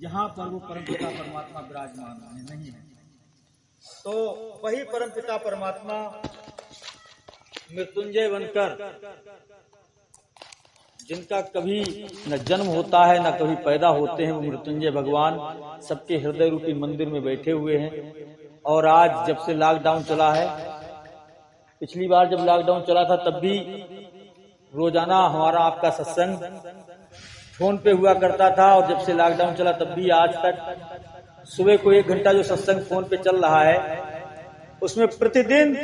जहां पर वो परमपिता परमात्मा विराजमान नहीं है। तो वही परमपिता परमात्मा मृत्युंजय बनकर, जिनका कभी न जन्म होता है न कभी पैदा होते हैं, वो मृत्युंजय भगवान सबके हृदय रूपी मंदिर में बैठे हुए हैं। और आज जब से लॉकडाउन चला है, पिछली बार जब लॉकडाउन चला था तब भी रोजाना हमारा आपका सत्संग फोन पे हुआ करता था, और जब से लॉकडाउन चला तब भी आज तक सुबह को 1 घंटा जो सत्संग फोन पे चल रहा है, उसमें प्रतिदिन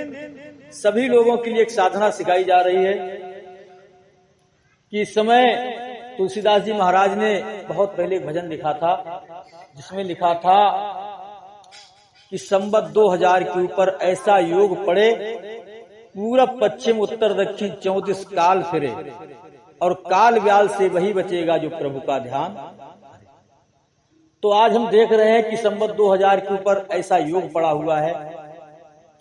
सभी लोगों के लिए एक साधना सिखाई जा रही है कि इस समय तुलसीदास जी महाराज ने बहुत पहले एक भजन लिखा था, जिसमें लिखा था कि संवत 2000 के ऊपर ऐसा योग पड़े, पूरब पश्चिम उत्तर दक्षिण 34 काल फिरे, और काल व्याल से वही बचेगा जो प्रभु का ध्यान। तो आज हम देख रहे हैं कि संवत 2000 के ऊपर ऐसा योग पड़ा हुआ है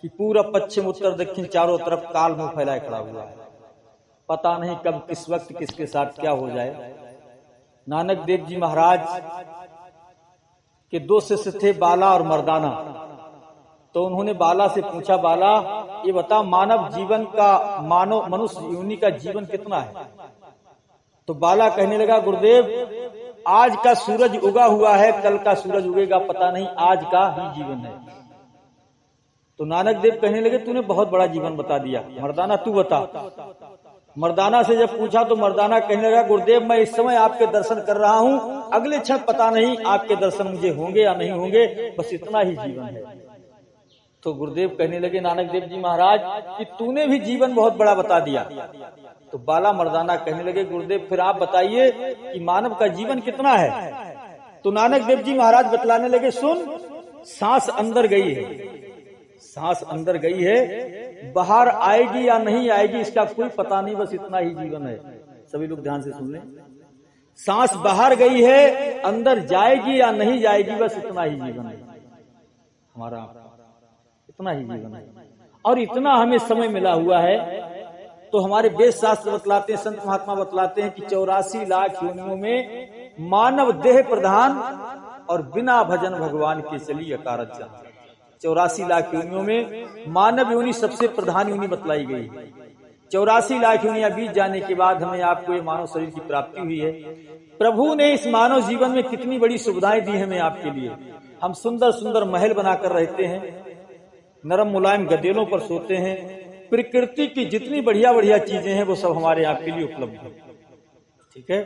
कि पूरब पश्चिम उत्तर दक्षिण चारों तरफ काल मुंह फैलाए खड़ा हुआ है। पता नहीं कब किस वक्त किसके साथ क्या हो जाए। नानक देव जी महाराज के 2 शिष्य थे, बाला और मर्दाना। तो उन्होंने बाला से पूछा, बाला ये बता, मानव जीवन का, मानव मनुष्य योनि का जीवन कितना है? तो बाला कहने लगा, गुरुदेव आज का सूरज उगा हुआ है, कल का सूरज उगेगा पता नहीं, आज का ही जीवन है। तो नानक देव कहने लगे, तूने बहुत बड़ा जीवन बता दिया, मर्दाना तू बता। मर्दाना से जब पूछा तो मर्दाना कहने लगा, गुरुदेव मैं इस समय आपके दर्शन कर रहा हूं, अगले क्षण पता नहीं आपके दर्शन मुझे होंगे या नहीं होंगे, बस इतना ही जीवन है। तो गुरुदेव कहने लगे, नानक देव जी महाराज कि तूने भी जीवन बहुत बड़ा बता दिया। तो बाला मर्दाना कहने लगे, गुरुदेव फिर आप बताइए कि मानव का जीवन कितना है? तो नानक देव जी महाराज बतलाने लगे, सुन, सांस अंदर गई है, सांस अंदर गई है, बाहर आएगी या नहीं आएगी इसका कोई पता नहीं, बस इतना ही जीवन है। सभी लोग ध्यान से सुन लें, सांस बाहर गई है, अंदर जाएगी या नहीं जाएगी, बस इतना ही जीवन है हमारा, इतना ही जीवन है। और इतना हमें समय मिला हुआ है। तो हमारे वेद शास्त्र बतलाते हैं, संत महात्मा बतलाते हैं कि 84 लाख योनियों में मानव देह प्रधान, और बिना भजन भगवान के चली अकारत जान। 84 लाख योनियों में मानव योनि सबसे प्रधान योनि बतलाई गई। 84 लाख योनियां बीत जाने के बाद हमें आपको ये मानव शरीर की प्राप्ति हुई है। प्रभु ने इस मानव जीवन में कितनी बड़ी सुविधाएं दी हमें आपके लिए। हम सुंदर सुंदर महल बनाकर रहते हैं, नरम मुलायम गदेलों पर सोते हैं, प्रकृति की जितनी बढ़िया बढ़िया चीजें हैं वो सब हमारे आपके लिए उपलब्ध है। ठीक है,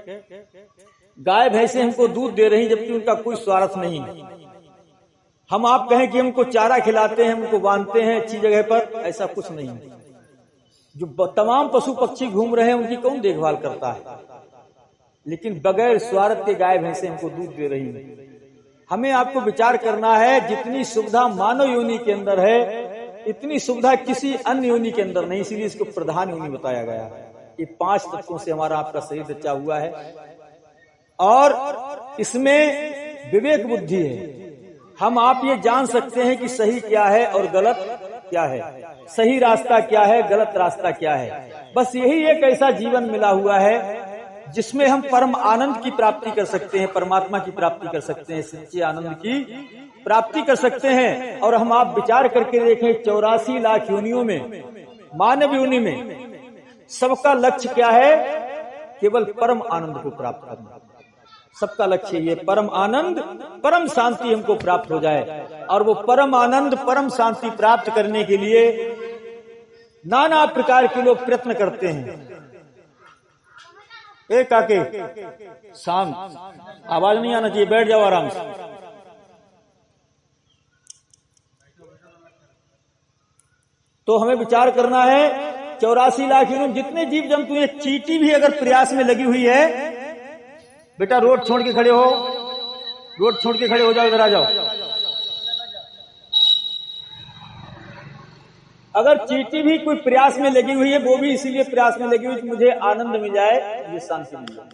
गाय भैंसे हमको दूध दे रही जबकि उनका कोई स्वार्थ नहीं है। हम आप कहें कि हमको चारा खिलाते हैं, हमको बांधते हैं अच्छी जगह पर, ऐसा कुछ नहीं है। जो तमाम पशु पक्षी घूम रहे हैं उनकी कौन देखभाल करता है? लेकिन बगैर स्वार्थ के गाय भैंसे हमको दूध दे रही है। हमें आपको विचार करना है, जितनी सुविधा मानव योनि के अंदर है इतनी सुविधा किसी अन्य योनि के अंदर नहीं, इसीलिए इसको प्रधान योनि बताया गया है। ये 5 तत्वों से हमारा आपका शरीर रचा हुआ है, और इसमें विवेक बुद्धि है। हम आप ये जान सकते हैं कि सही क्या है और गलत क्या है, सही रास्ता क्या है, गलत रास्ता क्या है। बस यही एक ऐसा जीवन मिला हुआ है जिसमें हम परम आनंद की प्राप्ति कर सकते हैं, परमात्मा की प्राप्ति कर सकते हैं, सच्चे आनंद की प्राप्ति कर सकते हैं। और हम आप विचार करके देखें, 84 लाख योनियों में, मानव योनि में सबका लक्ष्य क्या है? केवल परम आनंद को प्राप्त करना। सबका लक्ष्य ये, परम आनंद, परम शांति हमको प्राप्त हो जाए। और वो परम आनंद, परम शांति प्राप्त करने के लिए नाना प्रकार के लोग प्रयत्न करते हैं। एक आके शांत, आवाज नहीं आना चाहिए, बैठ जाओ आराम से। तो हमें विचार करना है, 84 लाख जितने जीव जंतु हैं, चींटी भी अगर प्रयास में लगी हुई है, बेटा रोड छोड़ के खड़े हो, रोड छोड़ के खड़े हो जाओ, इधर आ जाओ। अगर चींटी भी कोई प्रयास में लगी हुई है, वो भी इसीलिए प्रयास में लगी हुई कि मुझे आनंद मिल जाए, मुझे शांति मिल जाए।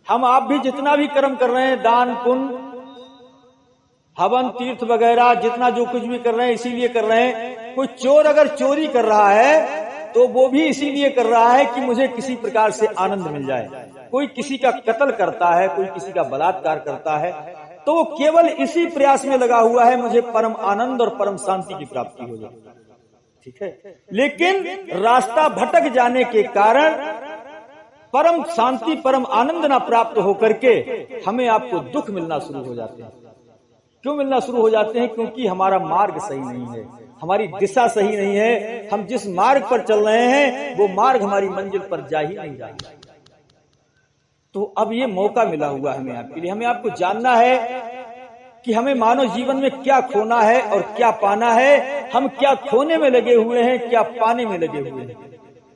हम आप भी जितना भी कर्म कर रहे हैं, दान पुण्य हवन तीर्थ वगैरह, जितना जो कुछ भी कर रहे हैं इसीलिए कर रहे हैं। कोई चोर अगर चोरी कर रहा है तो वो भी इसीलिए कर रहा है कि मुझे किसी प्रकार से आनंद मिल जाए। कोई किसी का कत्ल करता है, कोई किसी का बलात्कार करता है, तो वो केवल इसी प्रयास में लगा हुआ है मुझे परम आनंद और परम शांति की प्राप्ति हो जाए, ठीक है। लेकिन रास्ता भटक जाने के कारण परम शांति परम आनंद ना प्राप्त होकर के हमें आपको दुख मिलना शुरू हो जाते हैं। क्यों मिलना शुरू हो जाते हैं? क्योंकि हमारा मार्ग सही नहीं है, हमारी दिशा सही नहीं है। हम जिस मार्ग पर चल रहे हैं वो मार्ग हमारी मंजिल पर जा ही नहीं रहा। तो अब ये मौका मिला हुआ हमें आपके लिए, हमें आपको जानना है कि हमें मानव जीवन में क्या खोना है और क्या पाना है। हम क्या खोने में लगे हुए हैं, क्या पाने में लगे हुए हैं,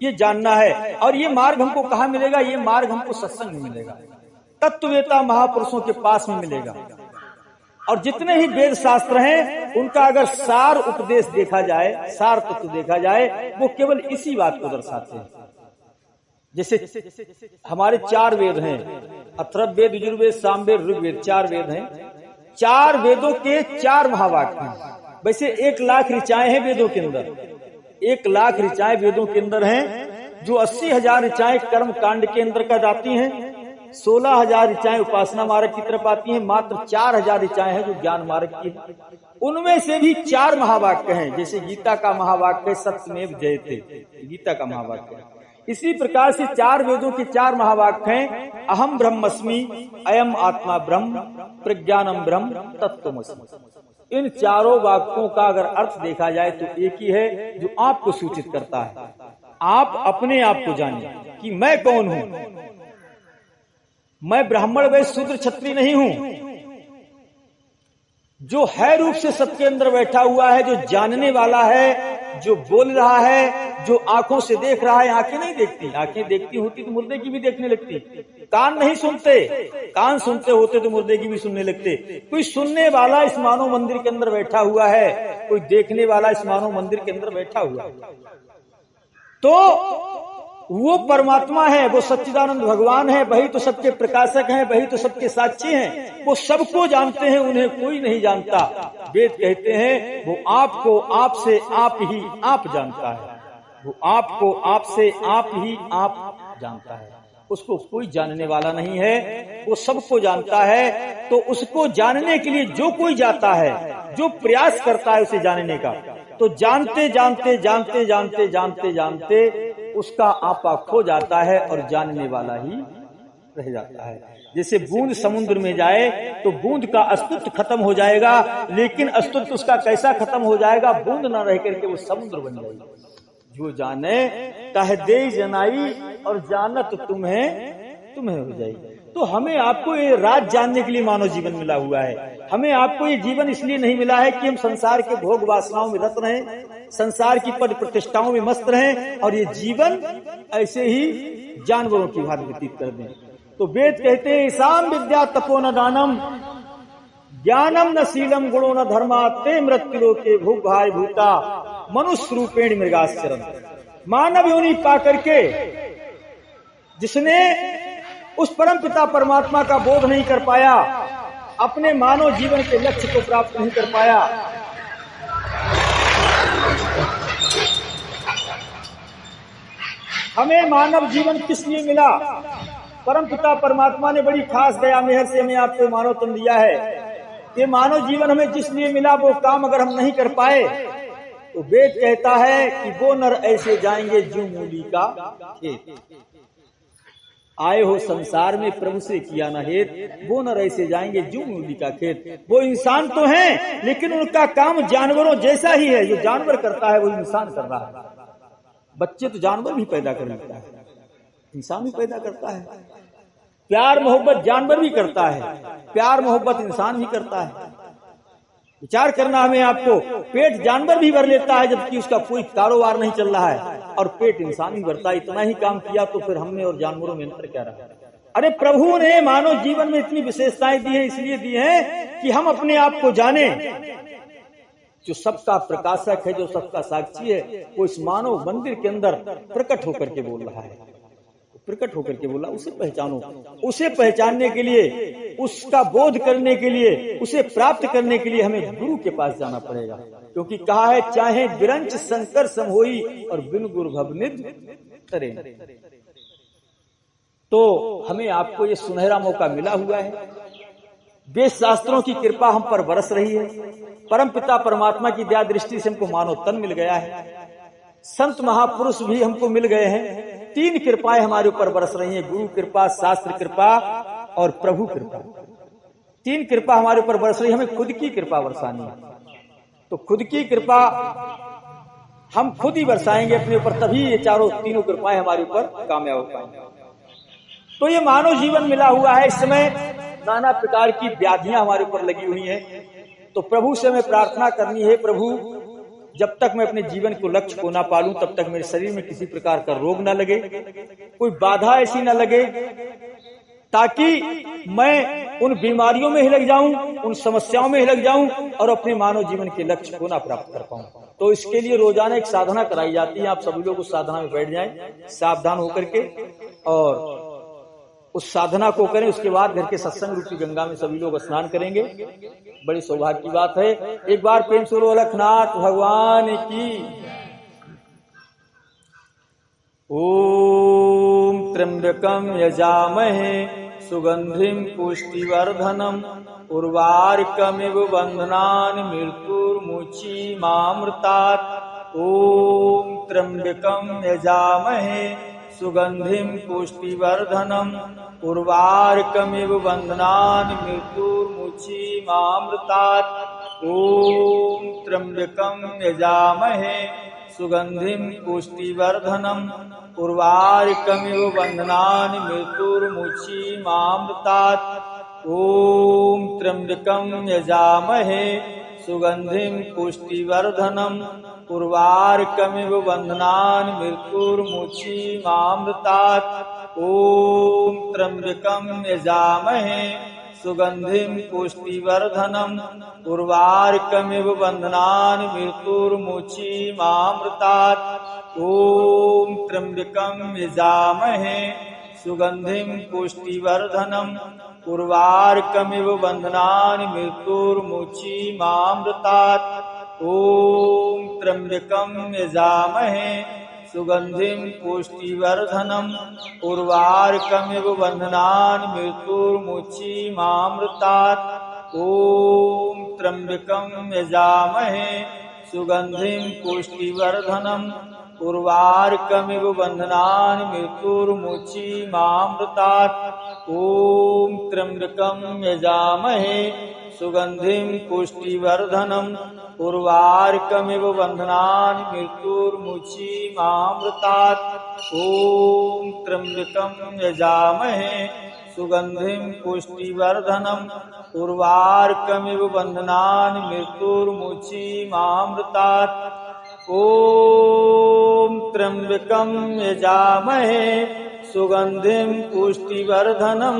ये जानना है। और ये मार्ग हमको कहाँ मिलेगा? ये मार्ग हमको सत्संग में मिलेगा, तत्ववेता महापुरुषों के पास में मिलेगा। और जितने ही वेद शास्त्र हैं उनका अगर सार उपदेश देखा जाए, सार तत्व देखा जाए, वो केवल इसी बात को दर्शाते हैं। जैसे हमारे 4 वेद हैं, अथर्ववेद, यजुर्वेद, सामवेद, ऋग्वेद, 4 वेद हैं। 4 वेदों के 4 महावाक्य हैं। वैसे 1 लाख ऋचाएं हैं वेदों के अंदर, 1 लाख ऋचाएं वेदों के अंदर हैं, जो 80,000 ऋचाएं कर्म कांड के अंदर कर जाती हैं, 16,000 ऋचाएं उपासना मार्ग की तरफ आती हैं, मात्र 4,000 ऋचाएं हैं जो ज्ञान मार्ग की। उनमें से भी 4 महावाक्य हैं। जैसे गीता का महावाक्य है सत्यमेव जयते, गीता का महावाक्य है। इसी प्रकार से 4 वेदों के 4 महावाक्य हैं, अहम ब्रह्मस्मि, अयम आत्मा ब्रह्म, प्रज्ञानम ब्रह्म, तत्त्वमसि। इन चारों वाक्यों का अगर अर्थ देखा जाए तो एक ही है, जो आपको सूचित करता है। आप अपने आप को जानिए कि मैं कौन हूं। मैं ब्राह्मण वैश्य शूद्र क्षत्रिय नहीं हूं। जो है रूप से सबके अंदर बैठा हुआ है, जो जानने वाला है, जो बोल रहा है, जो आंखों से देख रहा है। आंखें नहीं देखती, आंखें देखती होती तो मुर्दे की भी देखने लगती। कान नहीं सुनते, कान सुनते होते तो मुर्दे की भी सुनने लगते। कोई सुनने वाला इस मानव मंदिर के अंदर बैठा हुआ है, कोई देखने वाला इस मानव मंदिर के अंदर बैठा हुआ है। तो वो परमात्मा है, वो सच्चिदानंद भगवान है, वही तो सबके प्रकाशक हैं, वही तो सबके साक्षी हैं। वो सबको जानते हैं, उन्हें कोई नहीं जानता। वेद कहते हैं वो आपको आपसे आप ही आप जानता है, वो आपको आपसे आप ही आप जानता है। उसको कोई जानने वाला नहीं है, वो सबको जानता है। तो उसको जानने के लिए जो कोई जाता है, जो प्रयास करता है उसे जानने का, तो जानते जानते जानते जानते जानते जानते उसका आपा खो जाता है और जानने वाला ही रह जाता है। जैसे बूंद समुद्र में जाए तो बूंद का अस्तित्व खत्म हो जाएगा, लेकिन अस्तित्व उसका कैसा खत्म हो जाएगा? बूंद न रह करके वो समुद्र बन जाएगी। जो जाने कह दे जनाई और जानत तुम्हें तुम्हें हो जाएगी। तो हमें आपको ये राज जानने के लिए मानव जीवन मिला हुआ है। हमें आपको ये जीवन इसलिए नहीं मिला है कि हम संसार के भोग वासनाओं में रत रहें, संसार की पद प्रतिष्ठाओं में मस्त रहें और ये जीवन ऐसे ही जानवरों की भांति व्यतीत कर दें। तो वेद कहते हैं ईशाम विद्या तपो न दानम, ज्ञानम न शीलम गुणो न धर्मा, ते मृत्युलों के भूख भाई भूता, मनुष्य रूपेण मृगाश्चरण। मानव योनि पा करके जिसने उस परम पिता परमात्मा का बोध नहीं कर पाया, अपने मानव जीवन के लक्ष्य को प्राप्त नहीं कर पाया, हमें मानव जीवन किस लिए मिला? परम पिता परमात्मा ने बड़ी खास दया मेहर से हमें आपको मानव तन दिया है। ये मानव जीवन हमें जिस लिए मिला वो काम अगर हम नहीं कर पाए तो वेद कहता है कि वो नर ऐसे जाएंगे जो मूली का खेत। आए हो संसार में प्रभु से किया न हेत, वो नर ऐसे जाएंगे जो मूली का खेत। वो इंसान तो हैं लेकिन उनका काम जानवरों जैसा ही है। जो जानवर करता है वो इंसान कर रहा है। बच्चे तो जानवर भी पैदा कर लेता है, इंसान भी पैदा करता है। प्यार मोहब्बत जानवर भी करता है, प्यार मोहब्बत इंसान भी करता है। विचार करना हमें आपको, पेट जानवर भी भर लेता है जबकि उसका कोई कारोबार नहीं चल रहा है, और पेट इंसान भी भरता है। इतना ही काम किया तो फिर हमने और जानवरों में अंतर क्या रहा? अरे प्रभु ने मानव जीवन में इतनी विशेषताएं दी हैं, इसलिए दी हैं कि हम अपने आप को जाने। जो सबका प्रकाशक है, जो सबका साक्षी है, वो इस मानव मंदिर के अंदर प्रकट होकर के बोल रहा है, प्रकट होकर के बोला। उसे पहचानो। उसे पहचानने के लिए, उसका बोध करने के लिए, उसे प्राप्त करने के लिए हमें गुरु के पास जाना पड़ेगा। क्योंकि कहा है चाहे विरंच शंकर सम होई और बिन गुरु भवनिध करे। तो हमें आपको ये सुनहरा मौका मिला हुआ है। वेद शास्त्रों की कृपा हम पर बरस रही है। परम पिता परमात्मा की दया दृष्टि से हमको मानव तन मिल गया है। संत महापुरुष भी हमको मिल गए हैं। 3 कृपाएं हमारे ऊपर बरस रही हैं, गुरु कृपा, शास्त्र कृपा और प्रभु कृपा। 3 कृपा हमारे ऊपर बरस रही है। हमें खुद की कृपा बरसानी है, तो खुद की कृपा हम खुद ही बरसाएंगे अपने ऊपर, तभी ये तीनों कृपाएं हमारे ऊपर कामयाब हो पाएंगे। तो ये मानव जीवन मिला हुआ है। इस समय नाना प्रकार की व्याधियां हमारे ऊपर लगी हुई हैं। तो प्रभु से हमें प्रार्थना करनी है, प्रभु जब तक मैं अपने जीवन को लक्ष्य को ना पालूं तब तक मेरे शरीर में किसी प्रकार का रोग ना लगे, कोई बाधा ऐसी ना लगे ताकि मैं उन बीमारियों में ही लग जाऊं, उन समस्याओं में ही लग जाऊं और अपने मानव जीवन के लक्ष्य को ना प्राप्त कर पाऊं। तो इसके लिए रोजाना एक साधना कराई जाती है। आप सभी लोग उस साधना में बैठ जाएं सावधान होकर के, और उस साधना को करें। उसके बाद घर के सत्संग रूपी गंगा में सभी लोग स्नान करेंगे। बड़ी सौभाग्य की बात है। एक बार प्रेम से गोरखनाथ भगवान की। ओम त्र्यंबकम यजामहे सुगंधिम पुष्टिवर्धनम उर्वारुकमिव बंधनान् मृत्युर्मुचीमामृतात्। ओम त्र्यंबकम यजामहे सुगंधिम पुष्टिवर्धनम उर्वारुकमिव बंधनान् मृत्युर्मुचीमामृतात्। ओम त्र्यंबकम यजामहे सुगंधिम पुष्टिवर्धनम उर्वारुकमिव बंधनान् मृत्युर्मुचीमामृतात्। ओम त्र्यंबकम यजामहे सुगंधिम पुष्टिवर्धनम उर्वारुकमिव बंधनान् मृत्युर्मुचीमामृतात्। ओम त्र्यंबकम यजामहे सुगंधिम पुष्टिवर्धनम उर्वारुकमिव बंधनान् मृत्युर्मुचीमामृतात्। ओम त्र्यंबकम यजामहे सुगंधिम पुष्टिवर्धनम उर्वारुकमिव बंधनान् मृत्युर्मुचीमामृतात्। ओम त्र्यंबकम यजामहे सुगंधिम पुष्टिवर्धनम उर्वारुकमिव बंधनान् मृत्युर्मुचीमामृतात्। ओम त्र्यंबकम यजामहे सुगंधिम पुष्टिवर्धनम उर्वारुकमिव बंधनान् मृत्युर्मुचीमामृतात्। ओम त्र्यंबकम यजामहे सुगंधिम पुष्टिवर्धनम उर्वारुकमिव बंधनान् मृत्युर्मुचीमामृतात्। ओम त्र्यंबकम यजामहे सुगंधिम पुष्टिवर्धनम उर्वारुकमिव बंधनान् मृत्युर्मुचीमामृतात्। ओम त्र्यंबकम यजामहे सुगंधिम पुष्टिवर्धनम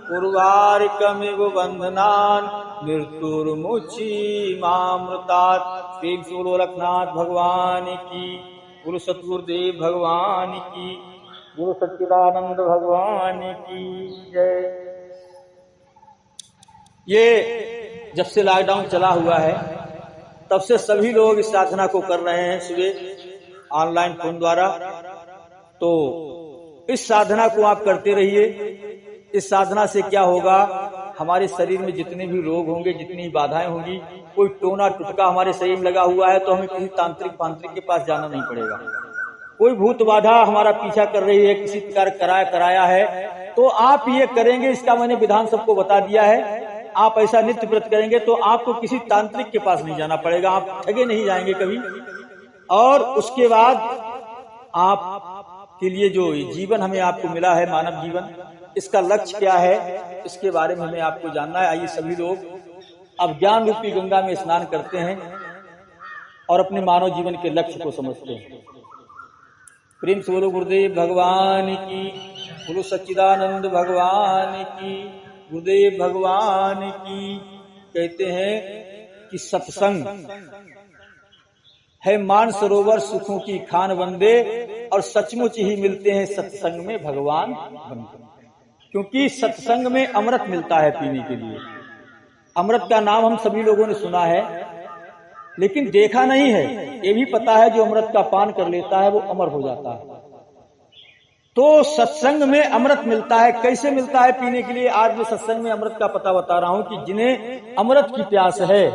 उर्वारुकमिव बंधनान् मृत्युर्मुचीमामृतात्। श्री गोरखनाथ भगवान की, गुरु सतगुरुदेव भगवान की, गुरु सच्चिदानंद भगवान की जय। ये जब से लॉकडाउन चला हुआ है तब से सभी लोग इस साधना को कर रहे हैं सुबह ऑनलाइन फोन द्वारा। तो इस साधना को आप करते रहिए। इस साधना से क्या होगा, हमारे शरीर में जितने भी रोग होंगे, जितनी बाधाएं होंगी, कोई टोना टुटका हमारे शरीर में लगा हुआ है तो हमें किसी तांत्रिक के पास जाना नहीं पड़ेगा। कोई भूत बाधा हमारा पीछा कर रही है, किसी प्रकार कराया है, तो आप ये करेंगे, इसका मैंने विधान सबको बता दिया है। आप ऐसा नित्य व्रत करेंगे तो आपको किसी तांत्रिक के पास नहीं जाना पड़ेगा, आप ठगे नहीं जाएंगे कभी। और उसके बाद आप के लिए जो जीवन हमें आपको मिला है, मानव जीवन, इसका लक्ष्य क्या है, इसके बारे में हमें आपको जानना है। आइए सभी लोग अब ज्ञान रूपी गंगा में स्नान करते हैं और अपने मानव जीवन के लक्ष्य को समझते हैं। प्रेम से बोलो गुरुदेव भगवान की, बोलो सच्चिदानंद भगवान की, गुरुदेव भगवान की। कहते हैं कि सत्संग है मानसरोवर सुखों की खान बंदे, और सचमुच ही मिलते हैं सत्संग में भगवान बंदे। क्योंकि सत्संग में अमृत मिलता है पीने के लिए। अमृत का नाम हम सभी लोगों ने सुना है लेकिन देखा नहीं है। ये भी पता है जो अमृत का पान कर लेता है वो अमर हो जाता है। तो सत्संग में अमृत मिलता है। कैसे मिलता है पीने के लिए? आज मैं सत्संग में अमृत का पता बता रहा हूं कि जिन्हें अमृत की प्यास है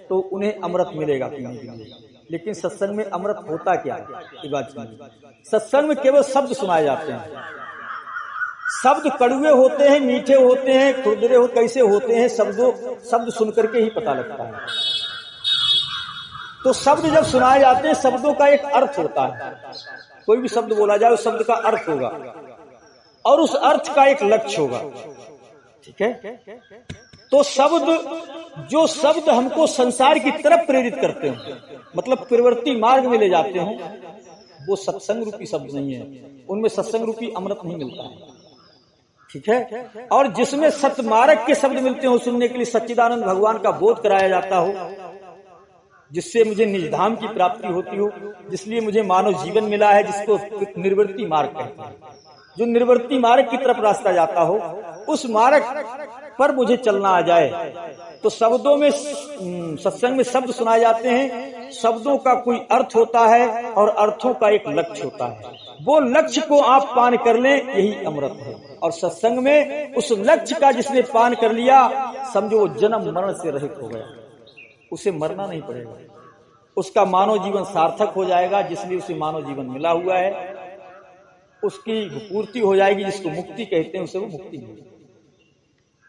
तो उन्हें अमृत मिलेगा पीने के लिए। लेकिन सत्संग में अमृत होता क्या है ये बात सुनिए। सत्संग में केवल शब्द सुनाए जाते हैं। शब्द कड़वे होते हैं, मीठे होते हैं, खुरदरे हो, कैसे होते हैं शब्द सुन करके ही पता लगता है। तो शब्द जब सुनाए जाते हैं, शब्दों का एक अर्थ होता है। कोई भी शब्द बोला जाए उस शब्द का अर्थ होगा और उस अर्थ का एक लक्ष्य होगा। ठीक है? तो जो शब्द हमको संसार की तरफ प्रेरित करते हैं, मतलब प्रवृत्ति मार्ग में ले जाते हैं, वो सत्संग रूपी शब्द नहीं है। उनमें सत्संग रूपी अमृत नहीं मिलता है। ठीक है? और जिसमें सतमार्ग के शब्द मिलते हो सुनने के लिए, सच्चिदानंद भगवान का बोध कराया जाता हो, जिससे मुझे निजधाम की प्राप्ति होती हो, जिसलिए मुझे मानव जीवन मिला है, जिसको निर्वृत्ति मार्ग कहते हैं, जो निर्वृत्ति मार्ग की तरफ रास्ता जाता हो, उस मार्ग पर मुझे चलना आ जाए। तो शब्दों में, सत्संग में शब्द सुनाए जाते हैं, शब्दों का कोई अर्थ होता है और अर्थों का एक लक्ष्य होता है। वो लक्ष्य को आप पान कर लें, यही अमृत है। और सत्संग में उस लक्ष्य का जिसने पान कर लिया, समझो वो जन्म मरण से रहित हो गया, उसे मरना नहीं पड़ेगा, उसका मानव जीवन सार्थक हो जाएगा। जिसलिए उसे मानव जीवन मिला हुआ है, उसकी पूर्ति हो जाएगी। जिसको मुक्ति कहते हैं उसे वो मुक्ति मिलेगी।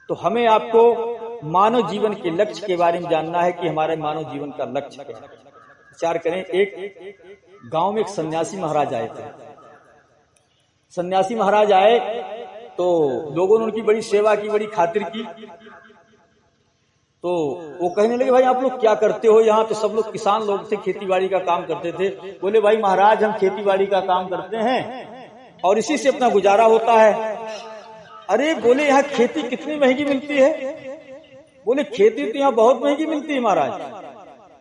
तो हमें आपको मानव जीवन के लक्ष्य के बारे में जानना है कि हमारे मानव जीवन का लक्ष्य क्या है। विचार करें, एक गांव में एक सन्यासी महाराज आए थे। सन्यासी महाराज आए तो लोगों ने उनकी बड़ी सेवा की, बड़ी खातिर की। तो वो कहने लगे, भाई आप लोग क्या करते हो यहाँ? तो सब लोग किसान लोग थे, खेती बाड़ी का काम करते थे। बोले, भाई महाराज हम खेती बाड़ी का काम करते हैं और इसी से अपना गुजारा होता है। अरे बोले, यहाँ खेती कितनी महंगी मिलती है? बोले, खेती तो यहाँ बहुत महंगी मिलती है महाराज,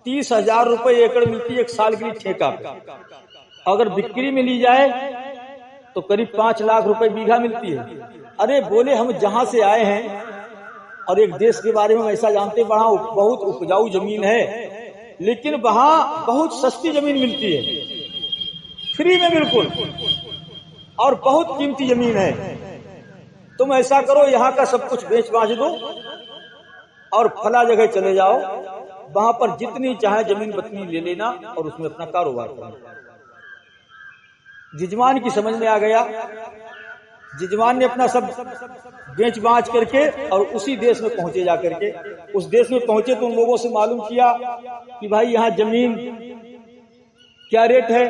30,000 रुपए एकड़ मिलती है एक साल के लिए ठेका पे। अगर बिक्री में ली जाए तो करीब 5 लाख रुपए बीघा मिलती है। अरे बोले, हम जहां से आए हैं और एक देश के बारे में ऐसा जानते हैं, वहां बहुत उपजाऊ जमीन है, लेकिन वहां बहुत सस्ती जमीन मिलती है, फ्री में बिल्कुल, और बहुत कीमती जमीन है। तुम ऐसा करो, यहाँ का सब कुछ बेच बांच दो और फला जगह चले जाओ, वहां पर जितनी चाहे जमीन बतनी ले लेना और उसमें अपना कारोबार करना। जिजमान की समझ में आ गया। जिजमान ने अपना सब बेच बांच करके और उसी देश में पहुंचे। जा करके उस देश में पहुंचे तो उन लोगों से मालूम किया कि भाई यहाँ जमीन क्या रेट है?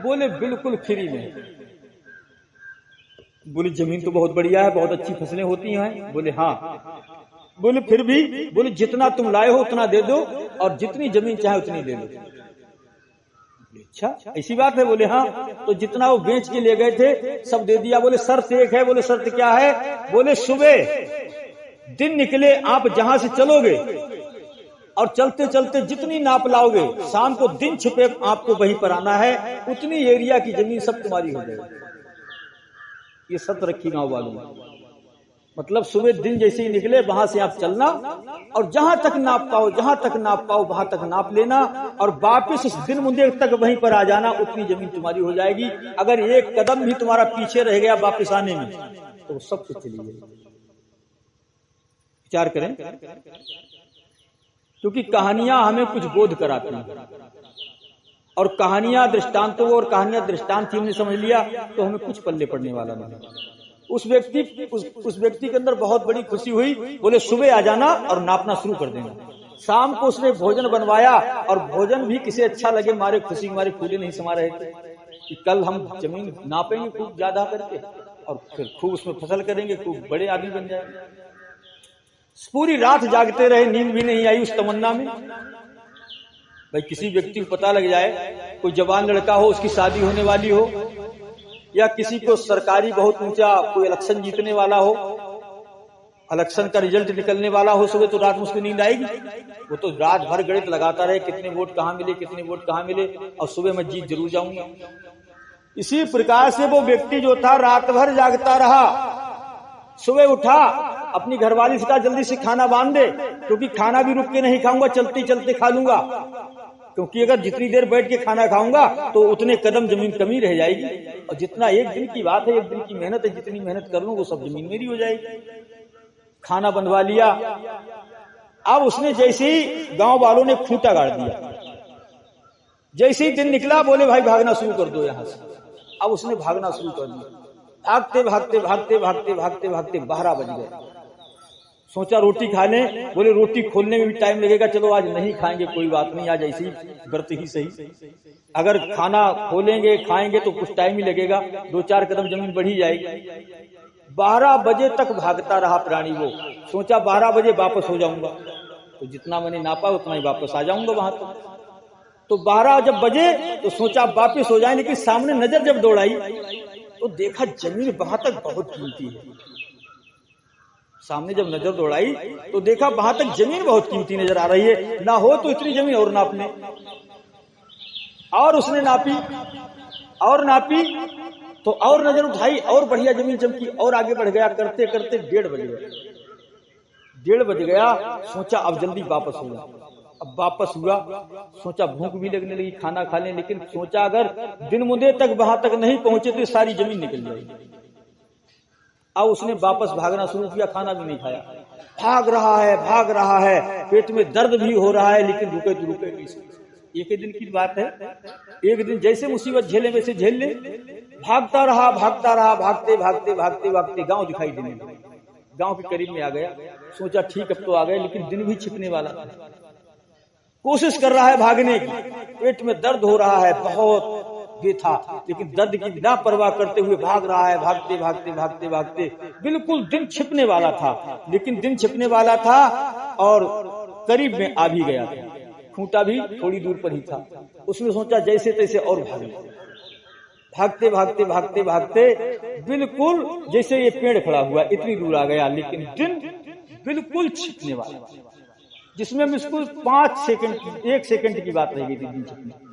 बोले, बिल्कुल फ्री में। बोले, जमीन तो बहुत बढ़िया है, बहुत अच्छी फसलें होती हैं। बोले, हाँ। बोले, फिर भी? बोले, जितना तुम लाए हो उतना दे दो और जितनी जमीन चाहे उतनी ले लो। अच्छा, ऐसी बात है? बोले, हाँ। तो जितना वो बेच के ले गए थे सब दे दिया। बोले, शर्त एक है। बोले, शर्त क्या है? बोले, सुबह दिन निकले आप जहां से चलोगे और चलते चलते जितनी नाप लाओगे, शाम को दिन छुपे आपको वहीं पर आना है, उतनी एरिया की जमीन सब तुम्हारी हो जाएगी। ये शर्त रखी गांव वालों ने। मतलब सुबह दिन जैसे ही निकले वहां से आप चलना और जहां तक नाप पाओ वहां तक नाप लेना और वापिस उस दिन मुंदे तक वहीं पर आ जाना, उतनी जमीन तुम्हारी हो जाएगी। अगर एक कदम भी तुम्हारा पीछे रह गया वापिस आने में तो सब कुछ चली जाएगी। विचार करें, क्योंकि कहानियां हमें कुछ बोध कराती हैं और कहानियां दृष्टांतों और कहानियां दृष्टांत हमने समझ लिया तो हमें कुछ पल्ले पड़ने वाला नहीं। उस व्यक्ति के अंदर बहुत बड़ी खुशी हुई। बोले, सुबह आ जाना और नापना शुरू कर देना। शाम को उसने भोजन बनवाया और भोजन भी किसे अच्छा लगे, मारे खुशी मारे फूले नहीं समा रहे थे कि कल हम जमीन नापेंगे खूब ज्यादा करके और फिर खूब उसमें फसल करेंगे, खूब बड़े आदमी बन जाएंगे। पूरी रात जागते रहे, नींद भी नहीं आई उस तमन्ना में। भाई किसी व्यक्ति को पता लग जाए, कोई जवान लड़का हो, उसकी शादी होने वाली हो, या किसी को सरकारी बहुत ऊंचा कोई इलेक्शन जीतने वाला हो, इलेक्शन का रिजल्ट निकलने वाला हो, सुबह तो रात में उसको नींद आएगी। वो तो रात भर गणित लगाता रहे, कितने वोट कहाँ मिले, कितने वोट कहाँ मिले, और सुबह मैं जीत जरूर जाऊंगा। इसी प्रकार से वो व्यक्ति जो था रात भर जागता रहा, सुबह उठा, अपनी घरवाली से कहा जल्दी से खाना बांध दे, क्योंकि खाना भी रुक के नहीं खाऊंगा, चलते चलते खा लूंगा। क्योंकि अगर जितनी देर बैठ के खाना खाऊंगा तो उतने कदम जमीन कमी रह जाएगी, और जितना एक दिन की बात है, एक दिन की मेहनत है, जितनी मेहनत कर लूं वो सब जमीन मेरी हो जाएगी। खाना बनवा लिया। अब उसने जैसे ही गांव वालों ने खूंटा गाड़ दिया, जैसे ही दिन निकला बोले भाई भागना शुरू कर दो यहां से। अब उसने भागना शुरू कर दिया। भागते भागते भागते भागते भागते भागते 12 बज गए। सोचा रोटी खा लें, बोले रोटी खोलने में भी टाइम लगेगा, चलो आज नहीं खाएंगे, कोई बात नहीं, आज ऐसी व्रत ही सही। अगर खाना खोलेंगे खाएंगे तो कुछ टाइम ही लगेगा, 2-4 कदम जमीन बढ़ी जाएगी। 12 बजे तक भागता रहा प्राणी वो। सोचा 12 बजे वापस हो जाऊंगा, तो जितना मैंने नापा उतना ही वापस आ जाऊंगा वहां तक। तो 12 जब बजे तो सोचा वापस हो जाए, लेकिन सामने नजर जब दौड़ाई तो देखा जमीन वहां तक बहुत कीमती है। सामने जब नजर दौड़ाई तो देखा वहां तक जमीन बहुत कीमती नजर आ रही है, ना हो तो इतनी जमीन और नाप ले। और उसने नापी और नापी तो और नजर उठाई और बढ़िया जमीन चमकी, और आगे बढ़ गया। करते करते 1:30 बज गया। 1:30 बज गया। सोचा अब जल्दी वापस हो जाए। अब वापस हुआ, सोचा भूख भी लगने लगी, खाना खा लें, लेकिन सोचा अगर दिन मुदे तक वहां तक नहीं पहुंचे तो सारी जमीन निकल जाएगी। अब उसने वापस भागना शुरू किया, खाना भी नहीं खाया। भाग रहा है, पेट में दर्द भी हो रहा है, लेकिन रुके तो रुके नहीं। एक ही दिन की बात है, एक दिन जैसे मुसीबत झेले वैसे झेल ले। भागता रहा, भागते भागते भागते भागते गांव दिखाई देने लगा। गांव के करीब में आ गया। सोचा ठीक अब तो आ गए, लेकिन दिन भी छिपने वाला था। कोशिश कर रहा है भागने की, पेट में दर्द हो रहा है, बहुत ये था, लेकिन दर्द की ना परवाह करते हुए भाग रहा है। भागते भागते भागते भागते बिल्कुल दिन छिपने वाला था, लेकिन दिन छिपने वाला था और करीब में आ भी गया था। खूंटा भी थोड़ी दूर पर ही था। उसने सोचा जैसे तैसे और भागे। भागते भागते भागते भागते बिल्कुल जैसे ये पेड़ खड़ा हुआ इतनी दूर आ गया, लेकिन दिन बिल्कुल छिपने वाला, जिसमें बिल्कुल 5 सेकंड, 1 सेकंड की बात रह गई थी दिन छिपने।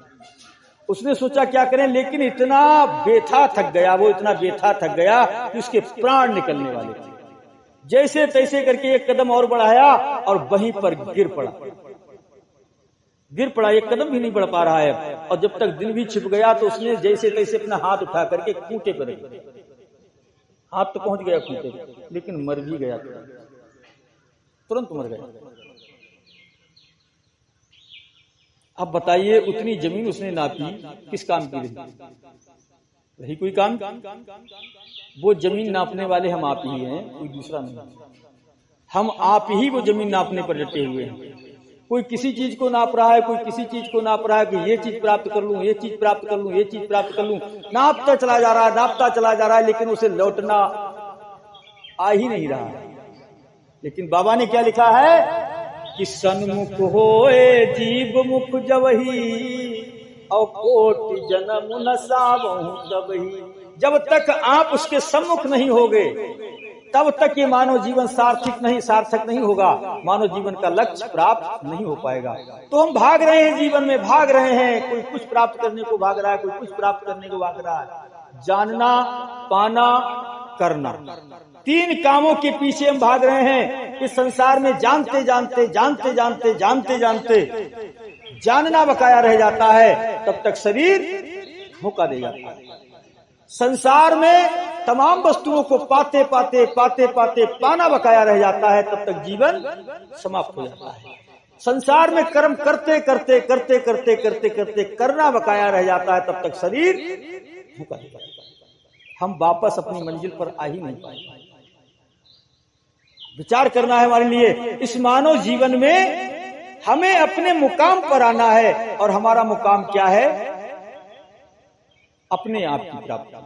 उसने सोचा क्या करें, लेकिन इतना बेथा थक गया, वो इतना बेथा थक गया कि उसके प्राण निकलने वाले थे। जैसे तैसे करके 1 कदम और बढ़ाया और वहीं पर गिर पड़ा। 1 कदम भी नहीं बढ़ पा रहा है। और जब तक दिन भी छिप गया तो उसने जैसे तैसे अपना हाथ उठा करके खूंटे पर रख दिया। हाथ तो पहुंच गया खूंटे पर, लेकिन मर भी गया, तुरंत मर गया। अब बताइए उतनी जमीन उसने नापी, किस काम की रही कोई काम? वो जमीन नापने वाले हम आप ही हैं, कोई दूसरा नहीं। हम आप ही वो जमीन नापने पर डटे हुए हैं। कोई किसी चीज को नाप रहा है, कोई किसी चीज को नाप रहा है कि ये चीज प्राप्त कर लूं, ये चीज प्राप्त कर लूं, ये चीज प्राप्त कर लूं। नापता चला जा रहा है, लेकिन उसे लौटना आ ही नहीं रहा है। लेकिन बाबा ने क्या लिखा है कि सन्मुख होए जीव मुख जबही, और कोटि जन्म न सावहु तबही। जब तक आप उसके सम्मुख नहीं होगे तब तक ये मानव जीवन सार्थक नहीं होगा, मानव जीवन का लक्ष्य प्राप्त नहीं हो पाएगा। तो हम भाग रहे हैं, जीवन में भाग रहे हैं। कोई कुछ प्राप्त करने को भाग रहा है, कोई कुछ प्राप्त करने को भाग रहा है। जानना, पाना, करना, 3 कामों के पीछे हम भाग रहे हैं। इस संसार में जानते जानते जानना बकाया रह जाता है, तब तक शरीर धोखा दे जाता है। संसार में तमाम वस्तुओं को पाते पाते पाना बकाया रह जाता है, तब तक जीवन समाप्त हो जाता है। संसार में कर्म करते करते करना बकाया रह जाता है, तब तक शरीर धोखा दे जाता है। हम वापस अपनी मंजिल पर आ ही नहीं पाएंगे। विचार करना है हमारे लिए। इस मानव जीवन में हमें अपने मुकाम पर आना है, और हमारा मुकाम क्या है? अपने आप की प्राप्ति।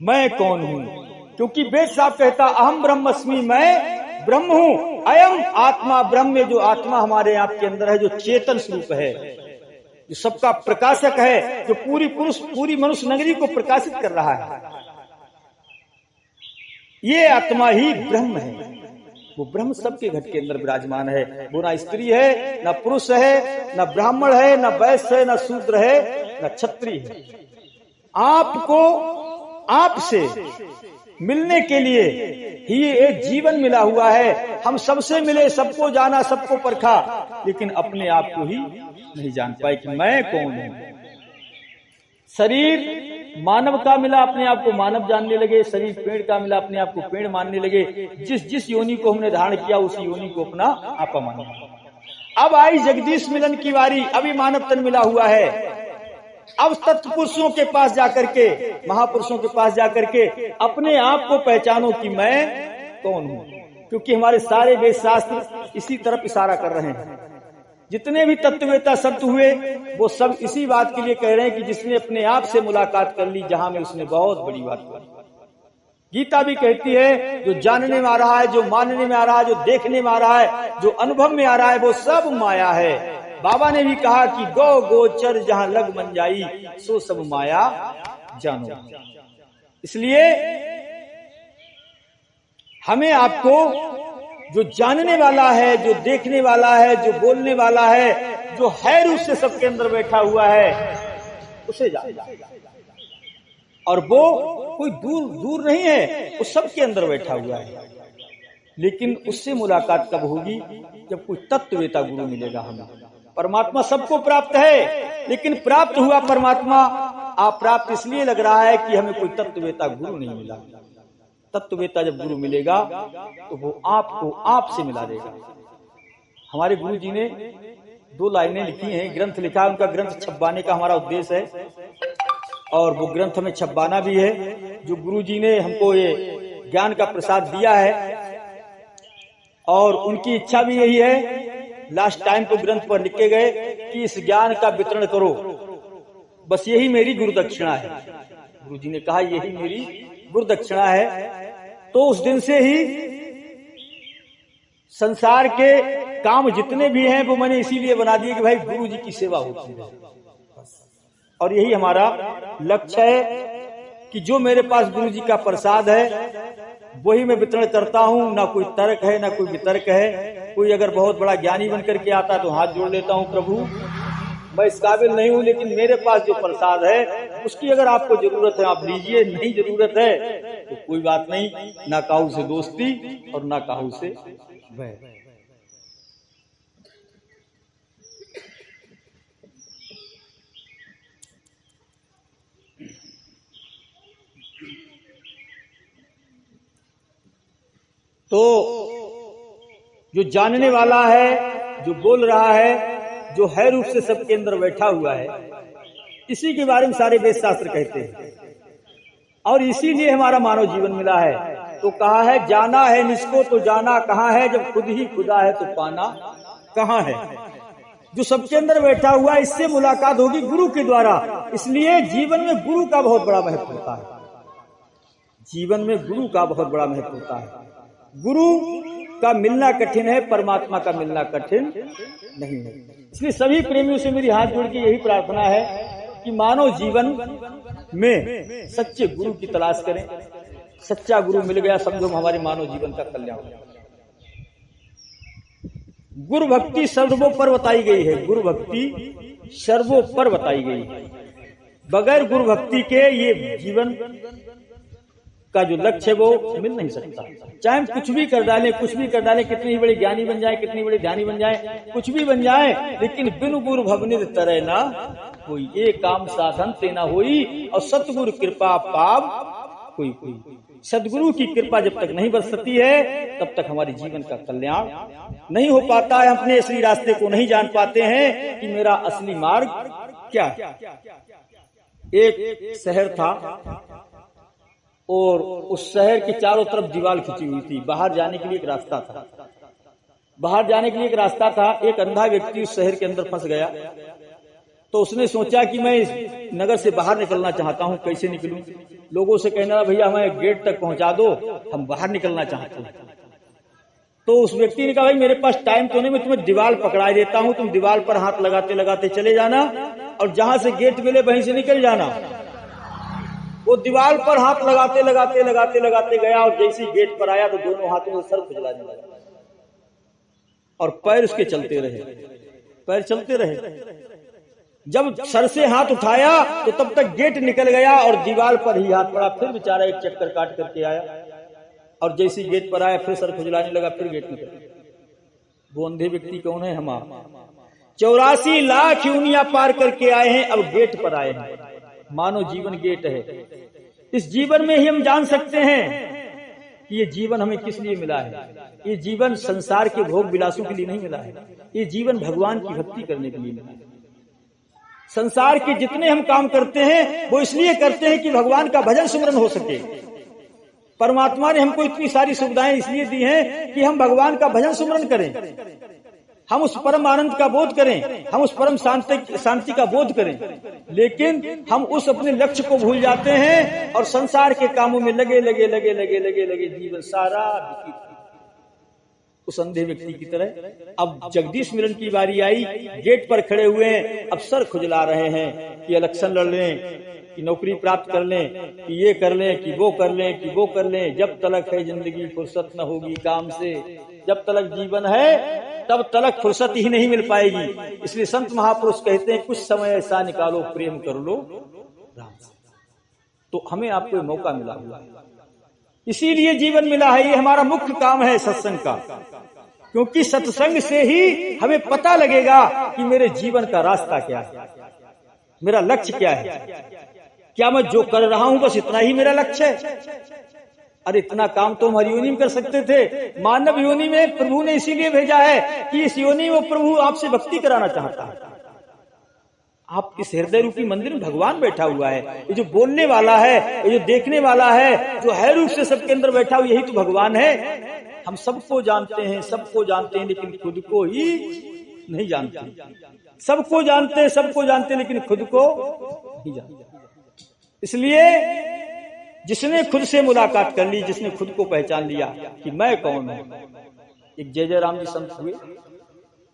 मैं कौन हूं? क्योंकि वेद साहब कहता अहम ब्रह्मस्मि, मैं ब्रह्म हूं। अयम आत्मा ब्रह्म, में जो आत्मा हमारे आप के अंदर है, जो चेतन स्वरूप है, जो सबका प्रकाशक है, जो पूरी मनुष्य नगरी को प्रकाशित कर रहा है, ये आत्मा ही ब्रह्म है। वो ब्रह्म सबके घट के अंदर विराजमान है। वो ना स्त्री है, ना पुरुष है, ना ब्राह्मण है, ना वैश्य है, ना शूद्र है, ना क्षत्रिय है। आपको आपसे मिलने के लिए ही एक जीवन मिला हुआ है। हम सबसे मिले, सबको जाना, सबको परखा, लेकिन अपने आप को ही नहीं जान पाए कि मैं कौन हूं। शरीर मानव का मिला, अपने आप को मानव जानने लगे। शरीर पेड़ का मिला, अपने आप को पेड़ मानने लगे। जिस जिस योनि को हमने धारण किया उसी योनि को अपना आपा माना। अब आई जगदीश मिलन की बारी। अभी मानव तन मिला हुआ है। अब तत्पुरुषों के पास जाकर के, महापुरुषों के पास जाकर के अपने आप को पहचानो कि मैं कौन हूं, क्योंकि हमारे सारे वेद शास्त्र इसी तरफ इशारा कर रहे हैं। जितने भी तत्ववेता शब्द हुए वो सब इसी बात के लिए कह रहे हैं कि जिसने अपने आप से मुलाकात कर ली, जहां में उसने बहुत बड़ी बात करी। गीता भी कहती है जो जानने में आ रहा है, जो मानने में आ रहा है, जो देखने में आ रहा है, जो अनुभव में आ रहा है, वो सब माया है। बाबा ने भी कहा कि गो गोचर जहां लग मन जाई, सो सब माया जानो। इसलिए हमें आपको जो जानने वाला है, जो देखने वाला है, जो बोलने वाला है, जो है रूप से सबके अंदर बैठा हुआ है, उसे जानना। और वो कोई दूर दूर नहीं है, वो सबके अंदर बैठा हुआ है। लेकिन उससे मुलाकात कब होगी? जब कोई तत्ववेता गुरु मिलेगा हमें। परमात्मा सबको प्राप्त है, लेकिन प्राप्त हुआ परमात्मा अप्राप्त इसलिए लग रहा है कि हमें कोई तत्ववेता गुरु नहीं मिला। तत्ववेता जब गुरु मिलेगा तो वो आपको आप से मिला देगा। हमारे गुरु जी ने 2 लाइनें लिखी हैं, ग्रंथ लिखा है। उनका ग्रंथ छपवाने का हमारा उद्देश्य है और वो ग्रंथ हमें छपवाना भी है। जो गुरु जी ने हमको ये ज्ञान का प्रसाद दिया है और उनकी इच्छा भी यही है। लास्ट टाइम तो ग्रंथ पर लिखे गए कि इस ज्ञान का वितरण करो, बस यही मेरी गुरु दक्षिणा है। गुरु जी ने कहा यही मेरी गुरु दक्षिणा है। तो उस दिन से ही संसार के काम जितने भी हैं वो मैंने इसीलिए बना दिए कि भाई गुरु जी की सेवा होती है। और यही हमारा लक्ष्य है कि जो मेरे पास गुरु जी का प्रसाद है वही मैं वितरण करता हूं। ना कोई तर्क है, ना कोई वितर्क है। कोई अगर बहुत बड़ा ज्ञानी बनकर के आता तो हाथ जोड़ लेता हूं, प्रभु मैं इस काबिल नहीं हूं, लेकिन मेरे पास जो प्रसाद है उसकी अगर आपको जरूरत है आप लीजिए, नहीं जरूरत है तो कोई बात नहीं। ना काहू से दोस्ती और ना काहू से भय। तो जो जानने वाला है, जो बोल रहा है, जो है रूप से सबके अंदर बैठा हुआ है, इसी के बारे में सारे वेद शास्त्र कहते हैं। और इसीलिए हमारा मानव जीवन मिला है। तो कहा है जाना है निसको तो जाना कहाँ है, जब खुद ही खुदा है तो पाना कहाँ है। जो सबके अंदर बैठा हुआ है, इससे मुलाकात होगी गुरु के द्वारा। इसलिए जीवन में गुरु का बहुत बड़ा महत्व होता है। जीवन में गुरु का बहुत बड़ा महत्व होता है। गुरु का मिलना कठिन है, परमात्मा का मिलना कठिन नहीं है। इसलिए सभी प्रेमियों से मेरी हाथ जोड़ के यही प्रार्थना है कि मानव जीवन में सच्चे गुरु की तलाश करें। सच्चा गुरु मिल गया, समझो हमारे मानव जीवन का कल्याण हो। गुरु भक्ति सर्वोपर बताई गई है। गुरु भक्ति सर्वोपर बताई गई है। बगैर गुरु भक्ति के ये जीवन का जो लक्ष्य है वो मिल नहीं सकता। चाहे हम कुछ भी कर डालें, कुछ भी कर डालें, कितनी ही बड़ी ज्ञानी बन जाए, कितनी बड़ी ध्यानी बन जाए, कुछ भी बन जाए, लेकिन बिनु गुरु भवनिध तरह ना कोई, ये काम साधन तेना होई। और सतगुरु कृपा पाप कोई कोई। सदगुरु की कृपा जब तक नहीं बरसती है तब तक हमारे जीवन का कल्याण नहीं हो पाता है। अपने असली रास्ते को नहीं जान पाते हैं कि मेरा असली मार्ग क्या है। एक शहर था और उस शहर के चारों तरफ दीवार खिंची हुई थी। बाहर जाने के लिए एक रास्ता था। बाहर जाने के लिए एक रास्ता था। एक अंधा व्यक्ति उस शहर के अंदर फंस गया। तो उसने सोचा कि मैं इस नगर से बाहर निकलना चाहता हूं, कैसे निकलूं। लोगों से कहना भैया हमें गेट तक पहुंचा दो, हम बाहर निकलना चाहते हैं। तो उस व्यक्ति ने कहा भाई मेरे पास टाइम तो नहीं, मैं तुम्हें दीवार पकड़ा देता हूं, तुम दीवार पर हाथ लगाते लगाते चले जाना और जहां से गेट मिले वहीं से निकल जाना। वो दीवार पर हाथ लगाते लगाते लगाते लगाते गया और जैसे ही गेट पर आया तो दोनों हाथों से सर खुजलाने लगा और पैर उसके चलते रहे, पैर चलते रहे। जब सर से हाथ उठाया तो तब तक गेट निकल गया और दीवार पर ही हाथ पड़ा। फिर बेचारा एक चक्कर काट करके आया और जैसे गेट पर आया फिर सर खुजलाने लगा, फिर गेट निकल गया। वो अंधे व्यक्ति कौन है? हम आप 84 लाख योनियां पार करके आए हैं, अब गेट पर आए हैं। मानव जीवन गेट है। इस जीवन में ही हम जान सकते हैं कि ये जीवन हमें किस लिए मिला है। ये जीवन संसार के भोग विलासों के लिए नहीं मिला है, ये जीवन भगवान की भक्ति करने के लिए मिला है। संसार के जितने हम काम करते हैं वो इसलिए करते हैं कि भगवान का भजन सुमरन हो सके। परमात्मा ने हमको इतनी सारी सुविधाएं इसलिए दी हैं कि हम भगवान का भजन सुमरन करें, हम उस परम आनंद का बोध करें, हम उस परम शांति का बोध करें। लेकिन हम उस अपने लक्ष्य को भूल जाते हैं और संसार के कामों में लगे जीवन सारा व्यतीत उस अंधे व्यक्ति की तरह। अब जगदीश मिलन की बारी आई, गेट पर खड़े हुए हैं, अब सर खुजला रहे हैं कि इलेक्शन लड़ लें, कि नौकरी प्राप्त कर लें, कि ये कर लें, कि वो कर लें, कि वो कर लें। जब तलक है जिंदगी फुर्सत न होगी काम से, जब तलक जीवन है तब तलक फुर्सत ही नहीं मिल पाएगी। इसलिए संत महापुरुष कहते हैं कुछ समय ऐसा निकालो प्रेम कर लो राम से। तो हमें आपको मौका मिला हुआ, इसीलिए जीवन मिला है। ये हमारा मुख्य काम है सत्संग का, क्योंकि सत्संग से ही हमें पता लगेगा कि मेरे जीवन का रास्ता क्या है, मेरा लक्ष्य क्या है। क्या मैं जो कर रहा हूं बस इतना ही मेरा लक्ष्य है? अरे इतना काम तो हम हर योनि में कर सकते थे। मानव योनि में प्रभु ने इसीलिए भेजा है कि इस योनि में प्रभु आपसे भक्ति कराना चाहता है। आप इस हृदय रूपी मंदिर में भगवान बैठा हुआ है। ये जो बोलने वाला है, ये जो देखने वाला है, जो है रूप से सबके अंदर बैठा हुआ, यही तो भगवान है। हम सबको जानते हैं, सबको जानते हैं, लेकिन खुद को ही नहीं जानते। सबको जानते हैं लेकिन खुद को नहीं जानते। इसलिए जिसने खुद से मुलाकात कर ली, जिसने खुद को पहचान लिया कि मैं कौन हूं। एक जय राम जी संत हुए,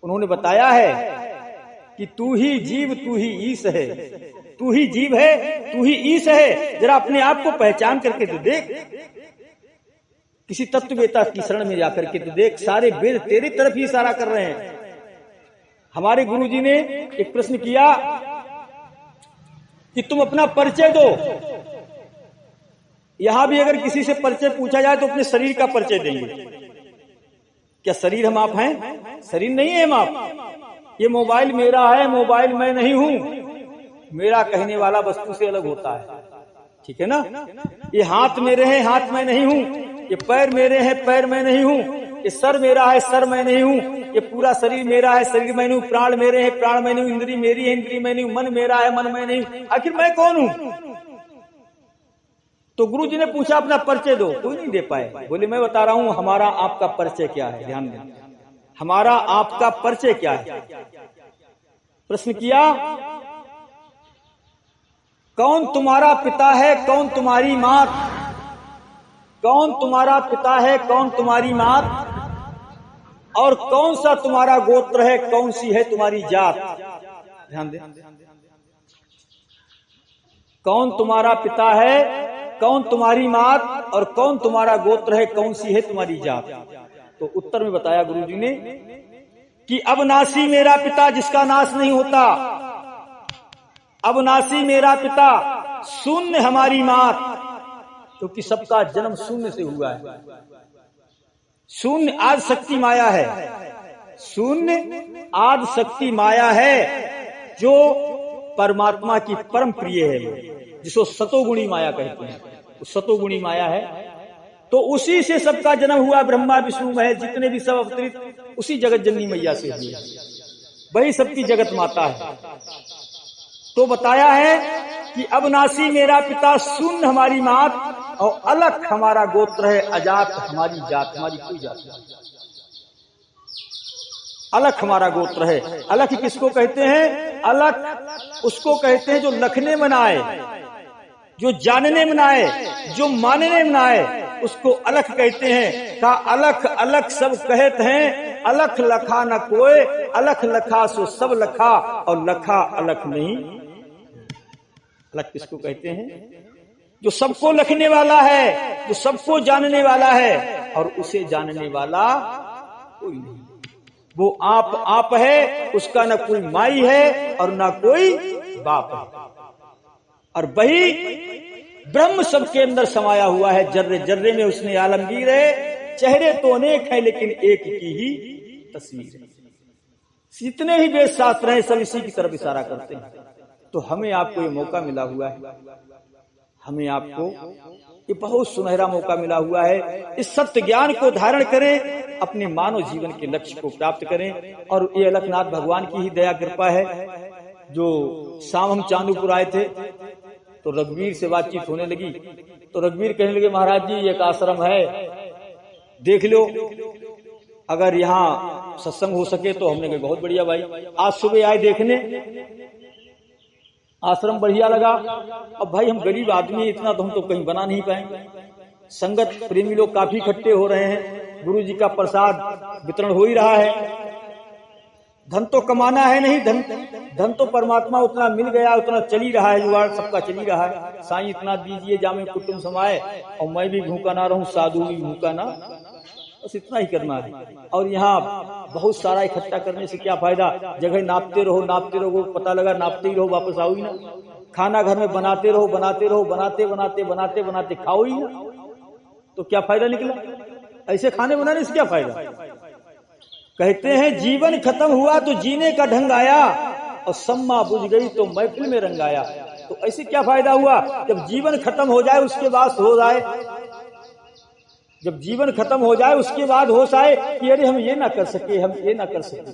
उन्होंने बताया है कि तू ही जीव तू ही ईश है, तू ही जीव है तू ही ईश है। जरा अपने आप को पहचान करके तो देख, किसी तत्ववेता की शरण में जाकर के तो देख। सारे वेद तेरी तरफ ही इशारा कर रहे हैं। हमारे गुरुजी ने एक प्रश्न किया कि तुम अपना परिचय दो। यहां भी अगर किसी से परिचय पूछा जाए तो अपने शरीर का परिचय देंगे। क्या शरीर हम आप हैं? शरीर नहीं है हम आप। ये मोबाइल मेरा है, मोबाइल मैं नहीं हूं। मेरा कहने वाला वस्तु से अलग होता है, ठीक है ना। ये हाथ मेरे हैं, हाथ मैं नहीं हूं। ये पैर मेरे हैं, पैर मैं नहीं हूं। ये सर मेरा है, सर मैं नहीं हूं। ये पूरा शरीर मेरा है, शरीर मैं नहीं हूं। प्राण मेरे हैं, प्राण मैं नहीं हूं। इंद्री मेरी है, इंद्री मैं नहीं हूं। मन मेरा है, मन मैं नहीं हूं। आखिर मैं कौन हूं? तो गुरु जी ने पूछा अपना परिचय दो, कोई नहीं दे पाए। बोले मैं बता रहा हूं हमारा आपका परिचय क्या है। ध्यान दें, हमारा आपका परिचय क्या है। प्रश्न किया, कौन तुम्हारा पिता है, कौन तुम्हारी मात? कौन तुम्हारा पिता है, कौन तुम्हारी मात? और कौन सा तुम्हारा गोत्र है, कौन सी है तुम्हारी जात? ध्यान दें, कौन तुम्हारा पिता है, कौन तुम्हारी मात, और कौन तुम्हारा गोत्र है, कौन सी है तुम्हारी जात? तो उत्तर में बताया गुरुजी ने कि अविनाशी मेरा पिता जिसका नाश नहीं होता, अविनाशी मेरा पिता, शून्य हमारी मात, क्योंकि सबका जन्म शून्य से हुआ है। शून्य आदि शक्ति माया है, शून्य आदि शक्ति माया है, जो परमात्मा की परम प्रिय है, जिसको सतोगुणी माया कहते हैं। सतोगुणी माया है, तो उसी से सबका जन्म हुआ। ब्रह्मा विष्णु महेश जितने भी सब अवतरित उसी जगत जननी मैया से हुए, वही सबकी जगत माता है। तो बताया है कि अविनाशी मेरा पिता, शून्य हमारी मात, और अलख हमारा गोत्र है, अजात हमारी जात। हमारी कोई जात नहीं, अलख हमारा गोत्र है। अलख किसको कहते हैं? अलख उसको कहते हैं जो लखने मनाए, जो जानने मनाए, जो मानने मनाए, उसको अलख कहते हैं। का अलख अलख सब कहत हैं, अलख लखा न कोय, अलख लखा सो सब लखा, और लखा अलख नहीं। अलख किसको कहते हैं? जो सबको लखने वाला है, जो सबको जानने वाला है, और उसे जानने वाला कोई नहीं। वो आप है, उसका न कोई माई है और न कोई बाप है, और वही ब्रह्म सबके अंदर समाया हुआ है। जर्रे जर्रे में उसने आलमगीर है। चेहरे तो अनेक हैं लेकिन एक की ही तस्वीर है। जितने ही वेद शास्त्र हैं सब इसी की तरफ इशारा करते हैं। तो हमें आपको ये मौका मिला हुआ है, हमें आपको ये बहुत सुनहरा मौका मिला हुआ है। इस सत्य ज्ञान को धारण करें, अपने मानव जीवन के लक्ष्य को प्राप्त करें। और ये अलखनाथ भगवान की ही दया कृपा है। जो शाम हम चांदूपुर आए थे तो रघुवीर से बातचीत होने लगी, तो रघुवीर कहने लगे महाराज जी एक आश्रम है, देख लो, अगर यहाँ सत्संग हो सके तो। हमने कहा बहुत बढ़िया भाई। आज सुबह आए देखने, आश्रम बढ़िया लगा। अब भाई हम गरीब आदमी, इतना तो हम तो कहीं बना नहीं पाएंगे। संगत प्रेमी लोग काफी इकट्ठे हो रहे हैं, गुरु जी का प्रसाद वितरण हो ही रहा है। धन तो कमाना है नहीं, धन तो परमात्मा उतना मिल गया, उतना चल ही रहा है, जुगाड़ सबका चल ही रहा है। साईं इतना दीजिए जामे कुटुंब समाए, और मैं भी भूखा ना रहूं, साधु भी भूखा ना, बस इतना ही करना है। और यहाँ बहुत सारा इकट्ठा करने से क्या फायदा? जगह नापते रहो, पता लगा नापते ही रहो, वापस आओ ही ना। खाना घर में बनाते रहो, बनाते खाओ ही ना, तो क्या फायदा निकला? ऐसे खाने बनाने से क्या फायदा? कहते हैं जीवन खत्म हुआ तो जीने का ढंग आया, और सम्मा बुझ गई तो महफिल में रंग आया। तो ऐसे क्या फायदा हुआ? जब जीवन खत्म हो जाए उसके बाद हो जाए, जब जीवन खत्म हो जाए उसके बाद होश आए कि अरे हम ये ना कर सके, हम ये ना कर सके।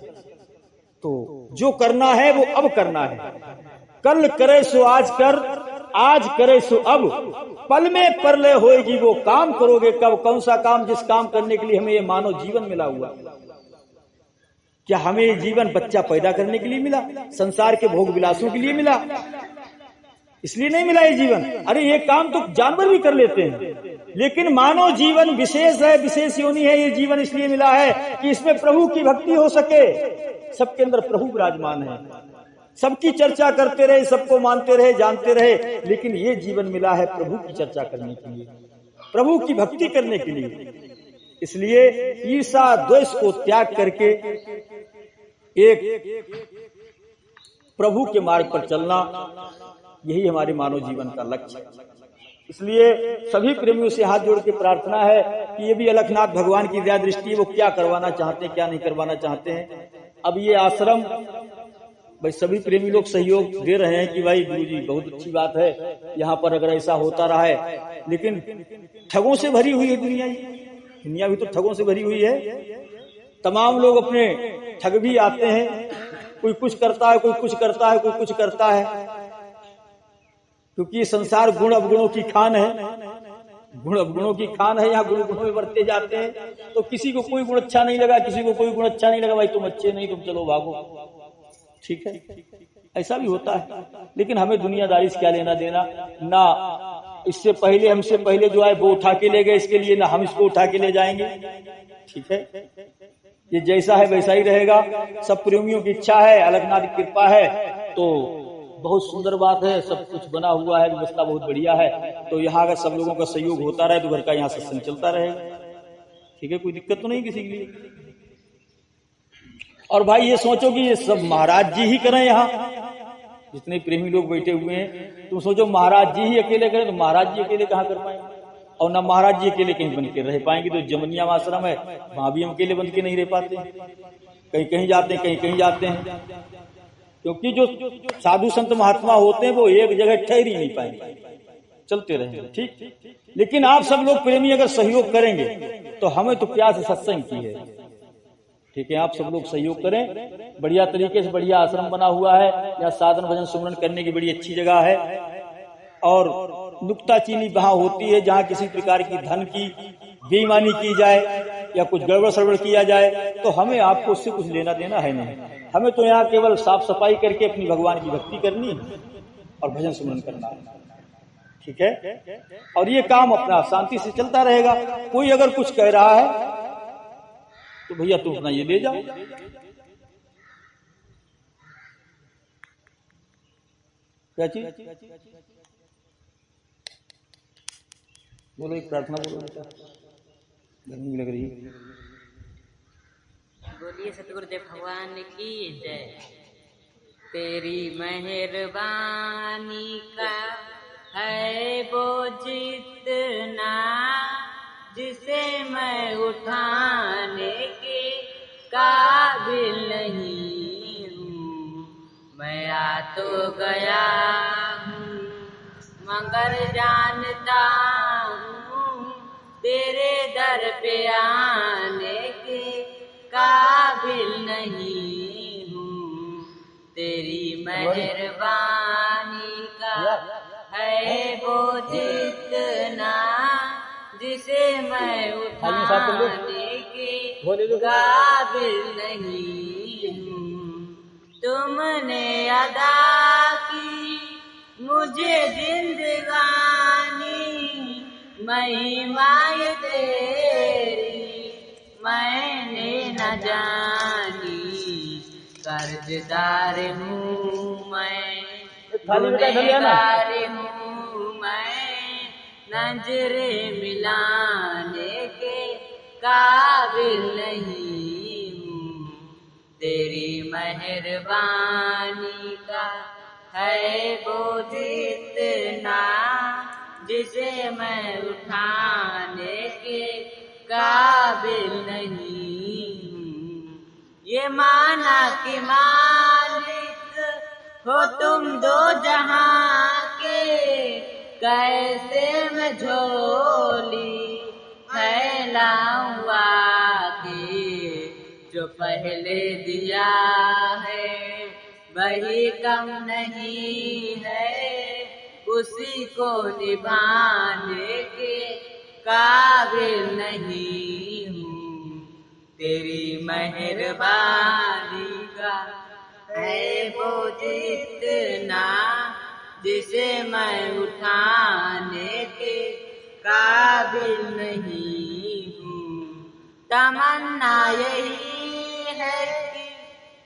तो जो करना है वो अब करना है। कल करे सो आज कर, आज करे सो अब, पल में परलय होएगी वो काम करोगे कब। कौन सा काम? जिस काम करने के लिए हमें ये मानव जीवन मिला हुआ। क्या हमें ये जीवन बच्चा पैदा करने के लिए मिला? संसार के भोग विलासों के लिए मिला? इसलिए नहीं मिला ये जीवन। अरे ये काम तो जानवर भी कर लेते हैं, लेकिन मानव जीवन विशेष है, विशेष योनि है। ये जीवन इसलिए मिला है कि इसमें प्रभु की भक्ति हो सके। सबके अंदर प्रभु विराजमान है, सबकी चर्चा करते रहे, सबको मानते रहे, जानते रहे। लेकिन ये जीवन मिला है प्रभु की चर्चा करने के लिए, प्रभु की भक्ति करने के लिए। इसलिए ईर्ष्या द्वेष को त्याग करके एक प्रभु के मार्ग पर चलना, यही हमारे मानव जीवन का लक्ष्य है। इसलिए सभी प्रेमियों से हाथ जोड़ के प्रार्थना है कि ये भी अलखनाथ भगवान की दया दृष्टि, वो क्या करवाना चाहते हैं, क्या नहीं करवाना चाहते हैं। अब ये आश्रम भाई सभी प्रेमी लोग सहयोग दे रहे हैं कि भाई गुरुजी बहुत अच्छी बात है, यहाँ पर अगर ऐसा होता रहा है। लेकिन ठगों से भरी हुई है दुनिया भी तो ठगों से भरी हुई है। तमाम लोग अपने ठग भी आते हैं, कोई कुछ करता है, कोई कुछ करता है, कोई कुछ करता है। क्योंकि संसार गुण अवगुणों की खान है, गुण अवगुणों की खान है। यहाँ गुण गुणों में बढ़ते जाते हैं। तो किसी को कोई गुण अच्छा नहीं लगा, किसी को कोई गुण अच्छा नहीं लगा, भाई तुम अच्छे नहीं, तुम चलो भागो, ठीक है, ऐसा भी होता है। लेकिन हमें दुनियादारी से क्या लेना देना ना। इससे पहले, हमसे पहले जो आए वो उठा के ले गए, इसके लिए ना हम इसको उठा के ले जाएंगे, ठीक है। ये जैसा है वैसा ही रहेगा। सब प्रेमियों की इच्छा है, अलखनाथ की कृपा है, तो बहुत सुंदर बात है। सब कुछ बना हुआ है, व्यवस्था बहुत बढ़िया है। तो यहाँ अगर सब लोगों का सहयोग होता रहे तो घर का यहाँ सत्संग चलता रहेगा, ठीक है, कोई दिक्कत तो नहीं किसी के लिए। और भाई ये सोचो कि ये सब महाराज जी ही करें, यहाँ जितने प्रेमी लोग बैठे हुए हैं, तुम सोचो महाराज जी ही अकेले करें तो महाराज जी अकेले कहाँ कर पाएंगे? और ना महाराज जी अकेले कहीं बन के रह पाएंगे। तो जमनिया आश्रम है, वहां भी हम अकेले बन के नहीं रह पाते, कहीं कहीं जाते हैं, कहीं कहीं जाते हैं। क्योंकि जो साधु संत महात्मा होते हैं वो एक जगह ठहर ही नहीं पाएंगे, चलते रहेंगे, ठीक। लेकिन आप सब लोग प्रेमी अगर सहयोग करेंगे तो हमें तो प्यास सत्संग की है, ठीक है। आप सब लोग सहयोग करें, बढ़िया तरीके से बढ़िया आश्रम बना हुआ है, या साधन भजन सुमरन करने की बड़ी अच्छी जगह है। और नुक्ताचीनी वहां होती है जहां किसी प्रकार की धन की बेईमानी की जाए या कुछ गड़बड़ सड़बड़ किया जाए, तो हमें आपको उससे कुछ लेना देना है नहीं। हमें तो यहाँ केवल साफ सफाई करके अपनी भगवान की भक्ति करनी और भजन सुमरन करना है, ठीक है। और ये काम अपना शांति से चलता रहेगा। कोई अगर कुछ कह रहा है तो भैया तुम अपना ये ले जाओ, क्या चीज बोलो, एक प्रार्थना बोलो, गर्मी लग रही है। बोलिए सतगुरुदेव भगवान की जय। तेरी मेहरबानी का है वो जितना जिसे मैं उठाने के काबिल नहीं हूँ। मैं आ तो गया हूँ मगर जानता हूँ तेरे दर पे आने के काबिल नहीं हूँ। तेरी मेहरबानी का है वो जितना जिसे मैं उठाने के काबिल नहीं हूँ। तुमने अदा की मुझे जिंदगानी महिमाए तेरी मैंने न जानी। कर्जदार हूँ मैं, गुनहगार हूँ मैं, नजरे मिलाने के काबिल नहीं हूँ। तेरी मेहरबानी का है वो जितना जिसे मैं उठाने के काबिल नहीं हूँ। ये माना कि मालिक हो तुम दो जहां के, कैसे मैं झोली फैलाऊं आके। जो पहले दिया है वही कम नहीं है, उसी को निभाने के काबिल नहीं हूँ। तेरी मेहरबानी का है वो जितना जिसे मैं उठाने के काबिल नहीं हूँ। तमन्ना यही है कि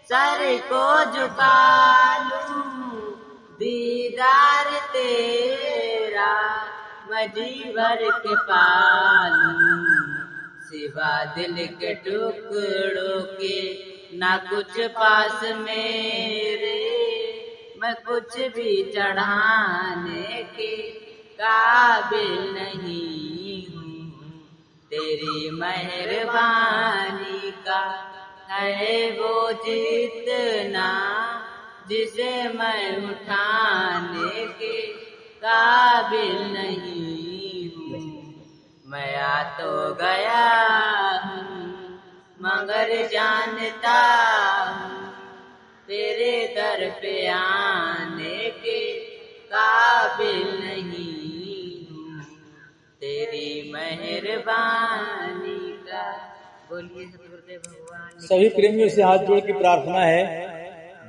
सर को झुका लूं, दीदार तेरा मैं जी भर के पालूं। सिवा दिल के टुकड़ों के ना कुछ पास मेरे, मैं कुछ भी चढ़ाने के काबिल नहीं हूँ। तेरी मेहरबानी का है वो जितना जिसे मैं उठाने के काबिल नहीं हूँ। मैं आ तो गया हूँ मगर जानता हूँ तेरे दर पे आने के काबिल नहीं हूँ। तेरी मेहरबानी का। बोलिए सतगुरुदेव भगवान। सभी प्रेमियों से हाथ जोड़ की प्रार्थना है,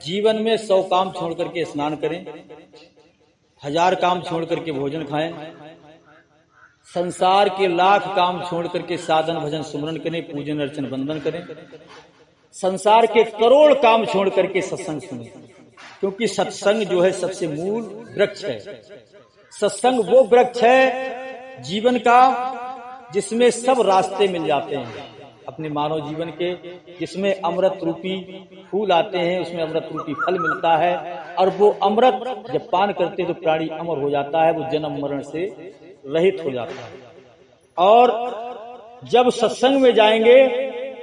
जीवन में 100 काम छोड़ करके स्नान करें, 1000 काम छोड़ करके भोजन खाएं, संसार के लाख काम छोड़ करके साधन भजन सुमरन करें, पूजन अर्चन वंदन करें, संसार के करोड़ काम छोड़ करके सत्संग सुनें, क्योंकि सत्संग जो है सबसे मूल वृक्ष है। सत्संग वो वृक्ष है जीवन का जिसमें सब रास्ते मिल जाते हैं अपने मानव जीवन के, जिसमें अमृत रूपी फूल आते हैं, उसमें अमृत रूपी फल मिलता है, और वो अमृत जब पान करते तो प्राणी अमर हो जाता है, वो जन्म मरण से रहित हो जाता है। और जब सत्संग में जाएंगे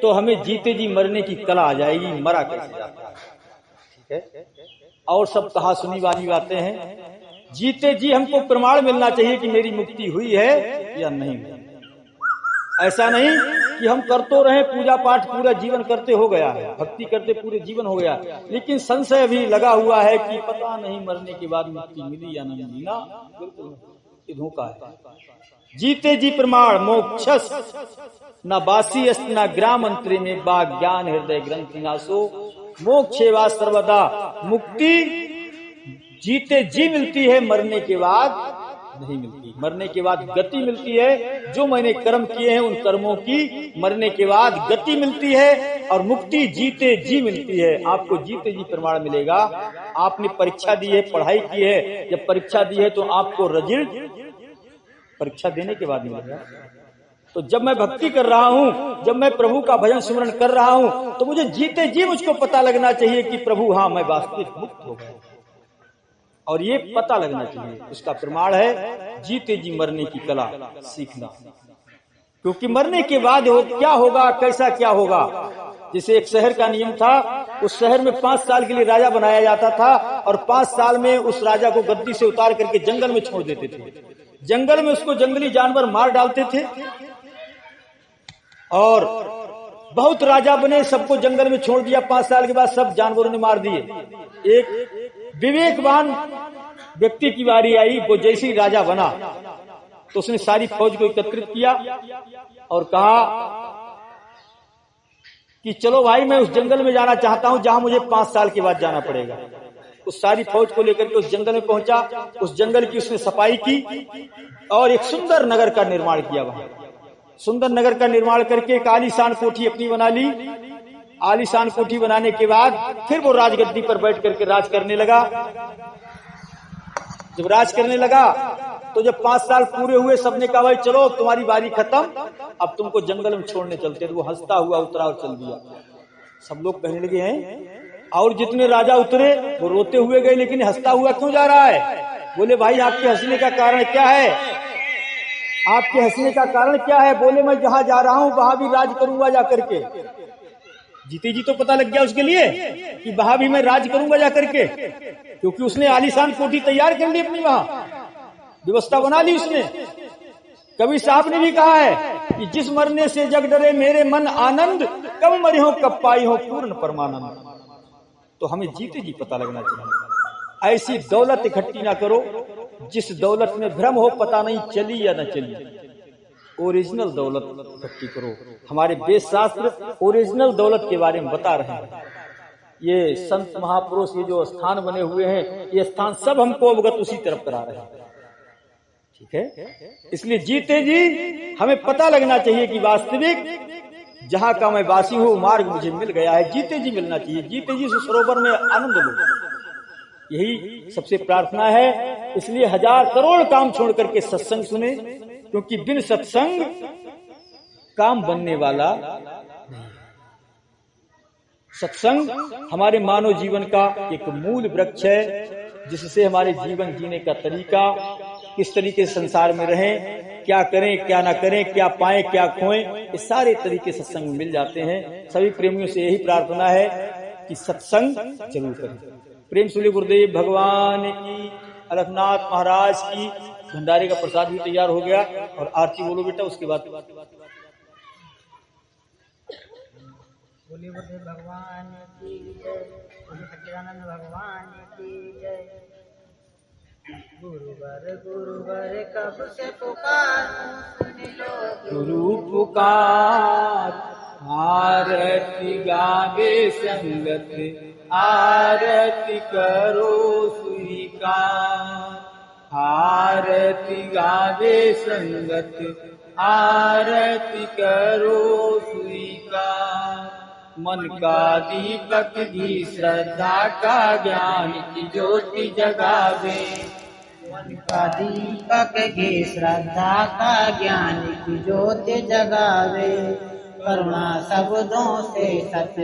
तो हमें जीते जी मरने की कला आ जाएगी, मरा कैसे जाता है, ठीक है। और सब कहा सुनी वाली बातें हैं, जीते जी हमको प्रमाण मिलना चाहिए कि मेरी मुक्ति हुई है या नहीं। ऐसा नहीं कि हम करते रहे पूजा पाठ पूरा जीवन करते हो गया है, भक्ति करते पूरे जीवन हो गया, लेकिन संशय भी लगा हुआ है कि पता नहीं मरने के बाद मुक्ति मिली या नहीं मिली। ना, बिल्कुल ये धोखा है। जीते जी प्रमाण मोक्षस न बासी अस्त न ग्राम अंतरे में बा ज्ञान हृदय ग्रंथि नासो मोक्षेवा सर्वदा। मुक्ति जीते जी मिलती है, मरने के बाद नहीं मिलती। मरने के बाद गति मिलती है, जो मैंने कर्म किए हैं उन कर्मों की मरने के बाद गति मिलती है, और मुक्ति जीते जी मिलती है। आपको जीते जी प्रमाण मिलेगा। आपने परीक्षा दी है, पढ़ाई की है, जब परीक्षा दी है तो आपको रिजल्ट परीक्षा देने के बाद मिलेगा। तो जब मैं भक्ति कर रहा हूं, जब मैं प्रभु का भजन स्मरण कर रहा हूं, तो मुझे जीते जी मुझको पता लगना चाहिए कि प्रभु हाँ मैं वास्तविक मुक्त हो गया, और ये पता लगना चाहिए। उसका प्रमाण है जीते जी मरने की कला सीखना, क्योंकि मरने के बाद क्या होगा, कैसा क्या होगा। जैसे एक शहर का नियम था, उस शहर में 5 साल के लिए राजा बनाया जाता था, और 5 साल में उस राजा को गद्दी से उतार करके जंगल में छोड़ देते थे। जंगल में उसको जंगली जानवर मार डालते थे, और बहुत राजा बने, सबको जंगल में छोड़ दिया। 5 साल के बाद सब जानवरों ने मार दिए। एक विवेकवान व्यक्ति की बारी आई, वो जैसे ही राजा बना तो उसने सारी फौज को एकत्रित किया और कहा कि चलो भाई, मैं उस जंगल में जाना चाहता हूं जहां मुझे 5 साल के बाद जाना पड़ेगा। उस सारी फौज को लेकर के उस जंगल में पहुंचा। उस जंगल की उसने सफाई की और एक सुंदर नगर का निर्माण किया। वहां सुंदर नगर का निर्माण करके एक आलीशान कोठी अपनी बना ली। आलीशान कोठी बनाने के बाद फिर वो राजगद्दी पर बैठ करके राज करने लगा। जब राज करने लगा तो जब 5 साल पूरे हुए, सबने कहा भाई चलो तुम्हारी बारी खत्म, अब तुमको जंगल में छोड़ने चलते। तो वो हंसता हुआ उतरा और चल दिया। सब लोग कहने लगे हैं, और जितने राजा उतरे वो रोते हुए गए, लेकिन हंसता हुआ क्यों जा रहा है? बोले भाई आपके हंसने का कारण क्या है? आपके हंसने का कारण क्या है? बोले मैं जहां जा रहा हूं वहां भी राज करूंगा जा करके। जीते जी तो पता लग गया उसके लिए कि वहां भी मैं राज करूंगा जा करके, क्योंकि उसने आलीशान कोठी तैयार कर ली, अपनी वहां व्यवस्था बना ली उसने। कबीर साहब ने भी कहा है कि जिस मरने से जग डरे मेरे मन आनंद, कब मरे हो कब पाई हो पूर्ण परमानंद। तो हमें जीते जी पता लगना चाहिए। ऐसी दौलत इकट्ठी ना करो जिस दौलत में भ्रम हो, पता नहीं चली या न चली। ओरिजिनल दौलत इकट्ठी करो। हमारे वेद शास्त्र ओरिजिनल दौलत के बारे में बता रहे हैं। ये संत महापुरुष, ये जो स्थान बने हुए हैं, ये स्थान सब हमको अवगत उसी तरफ करा रहे हैं। ठीक है, इसलिए जीते जी हमें पता लगना चाहिए कि वास्तविक जहां का मैं वासी हूं मार्ग मुझे मिल गया है। जीते जी मिलना चाहिए। जीते जी उस सरोवर में आनंद लो, यही सबसे प्रार्थना है। इसलिए 1000 करोड़ काम छोड़ करके सत्संग सुने, क्योंकि बिन सत्संग काम बनने वाला नहीं। सत्संग हमारे मानव जीवन का एक मूल वृक्ष है, जिससे हमारे जीवन जीने का तरीका, किस तरीके से संसार में रहें, क्या करें क्या ना करें, क्या पाएं क्या खोएं, ये सारे तरीके सत्संग में मिल जाते हैं। सभी प्रेमियों से यही प्रार्थना है कि सत्संग जरूर करें। प्रेम सूर्य गुरुदेव भगवान की, अलखनाथ महाराज की। भंडारे का प्रसाद भी तैयार हो गया, और आरती बोलो बेटा, उसके बाद बोले बोले भगवान की जय, बोले सच्चिदानंद भगवान की जय। गुरुवर कब से पुकारूं सुन लो गुरु पुकार। आरती गावे संगत आरती करो स्वीकार। आरती गावे संगत आरती करो स्वीकार। मन का दीपक भी श्रद्धा का ज्ञान की ज्योति जगावे। मन का दीपक घे श्रद्धा का ज्ञान की ज्योति जगावे। करुणा शब्दों से सत्य